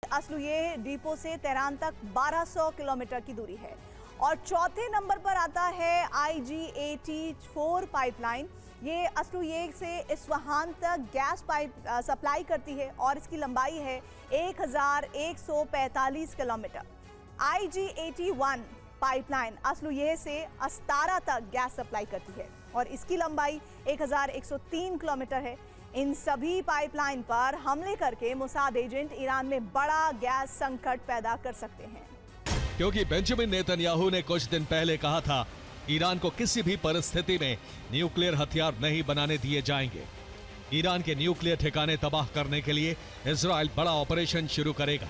असलू ये डिपो से तेहरान तक 1200 किलोमीटर की दूरी है। और चौथे नंबर पर आता है IG-80 पाइपलाइन। ये असलू ये से इस्फहान तक गैस पाइप सप्लाई करती है और इसकी लंबाई है 1145 किलोमीटर। IG-81 पाइपलाइन असलू ये से अस्तारा तक गैस सप्लाई करती है और इसकी लंबाई 1103 किलोमीटर है। इन सभी पाइपलाइन पर हमले करके मोसाद एजेंट ईरान में बड़ा गैस संकट पैदा कर सकते हैं। क्योंकि बेंजामिन नेतन्याहू ने कुछ दिन पहले कहा था, ईरान को किसी भी परिस्थिति में न्यूक्लियर हथियार नहीं बनाने दिए जाएंगे। ईरान के न्यूक्लियर ठिकाने तबाह करने के लिए इजराइल बड़ा ऑपरेशन शुरू करेगा।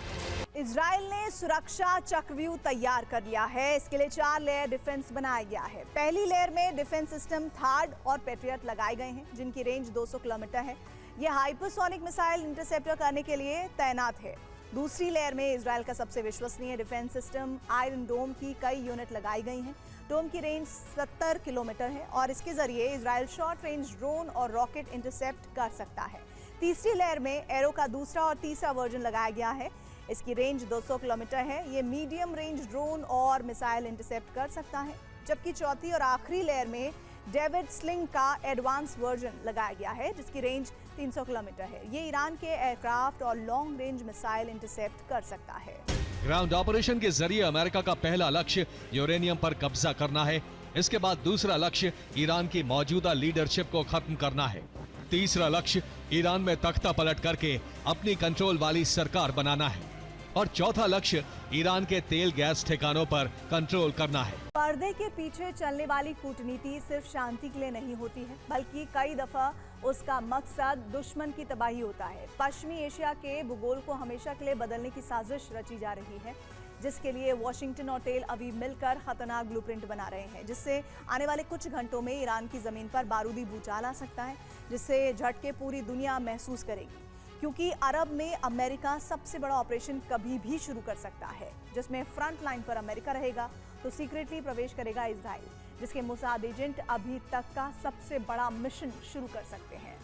इजराइल ने सुरक्षा चक्रव्यूह तैयार कर लिया है। इसके लिए 4 लेयर डिफेंस बनाया गया है। पहली लेयर में डिफेंस सिस्टम थार्ड और पेट्रियट लगाए गए हैं, जिनकी रेंज 200 किलोमीटर है। यह हाइपरसोनिक मिसाइल इंटरसेप्टर करने के लिए तैनात है। दूसरी लेयर में इजराइल का सबसे विश्वसनीय डिफेंस सिस्टम आयरन डोम की कई यूनिट लगाई गई हैं। डोम की रेंज 70 किलोमीटर है और इसके जरिए इजराइल शॉर्ट रेंज ड्रोन और रॉकेट इंटरसेप्ट कर सकता है। तीसरी लेयर में एरो का दूसरा और तीसरा वर्जन लगाया गया है। इसकी रेंज 200 किलोमीटर है। ये मीडियम रेंज ड्रोन और मिसाइल इंटरसेप्ट कर सकता है। जबकि चौथी और आखिरी लेयर में डेविड स्लिंग का एडवांस वर्जन लगाया गया है, जिसकी रेंज 300 किलोमीटर है। ये ईरान के एयरक्राफ्ट और लॉन्ग रेंज मिसाइल इंटरसेप्ट कर सकता है। ग्राउंड ऑपरेशन के जरिए अमेरिका का पहला लक्ष्य यूरेनियम पर कब्जा करना है। इसके बाद दूसरा लक्ष्य ईरान की मौजूदा लीडरशिप को खत्म करना है। तीसरा लक्ष्य ईरान में तख्ता पलट करके अपनी कंट्रोल वाली सरकार बनाना है और चौथा लक्ष्य ईरान के तेल गैस ठिकानों पर कंट्रोल करना है। पर्दे के पीछे चलने वाली कूटनीति सिर्फ शांति के लिए नहीं होती है, बल्कि कई दफा उसका मकसद दुश्मन की तबाही होता है। पश्चिमी एशिया के भूगोल को हमेशा के लिए बदलने की साजिश रची जा रही है, जिसके लिए वॉशिंगटन और टेल अवीव मिलकर खतरनाक ब्लूप्रिंट बना रहे हैं, जिससे आने वाले कुछ घंटों में ईरान की जमीन पर बारूदी भूचाल आ सकता है, जिससे झटके पूरी दुनिया महसूस करेगी। क्योंकि अरब में अमेरिका सबसे बड़ा ऑपरेशन कभी भी शुरू कर सकता है, जिसमें फ्रंट लाइन पर अमेरिका रहेगा तो सीक्रेटली प्रवेश करेगा इजराइल, जिसके मोसाद एजेंट अभी तक का सबसे बड़ा मिशन शुरू कर सकते हैं।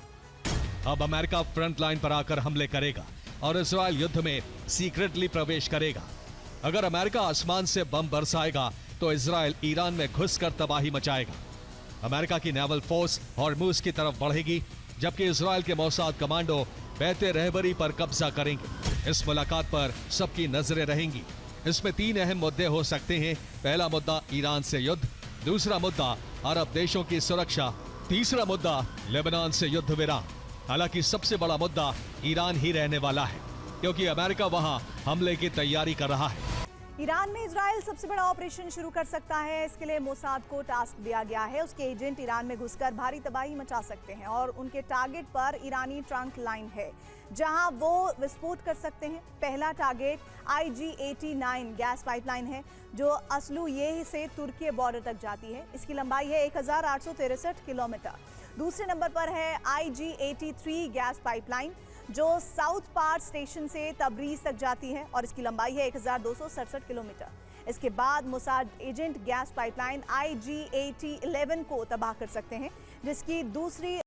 अब अमेरिका फ्रंट लाइन पर आकर हमले करेगा और इजराइल युद्ध में सीक्रेटली प्रवेश करेगा। अगर अमेरिका आसमान से बम बरसाएगा तो इजराइल ईरान में घुसकर तबाही मचाएगा। अमेरिका की नेवल फोर्स हॉर्मुज की तरफ बढ़ेगी, जबकि इजराइल के मोसाद कमांडो बैते रहबरी पर कब्जा करेंगे। इस मुलाकात पर सबकी नजरें रहेंगी। इसमें 3 अहम मुद्दे हो सकते हैं। पहला मुद्दा ईरान से युद्ध, दूसरा मुद्दा अरब देशों की सुरक्षा, तीसरा मुद्दा लेबनान से युद्ध विराम। हालांकि सबसे बड़ा मुद्दा ईरान ही रहने वाला है, क्योंकि अमेरिका वहां हमले की तैयारी कर रहा है। ईरान में इजराइल सबसे बड़ा ऑपरेशन शुरू कर सकता है। इसके लिए मोसाद को टास्क दिया गया है। उसके एजेंट ईरान में घुसकर भारी तबाही मचा सकते हैं और उनके टारगेट पर ईरानी ट्रंक लाइन है, जहां वो विस्फोट कर सकते हैं। पहला टारगेट IG-89 गैस पाइपलाइन है, जो असलू ये से तुर्की बॉर्डर तक जाती है। इसकी लंबाई है 1863 किलोमीटर। दूसरे नंबर पर है IG-83 गैस पाइपलाइन, जो साउथ पार्ट स्टेशन से तबरीज तक जाती है और इसकी लंबाई है 1267 किलोमीटर। इसके बाद Mossad agent gas pipeline IG-8011 को तबाह कर सकते हैं, जिसकी दूसरी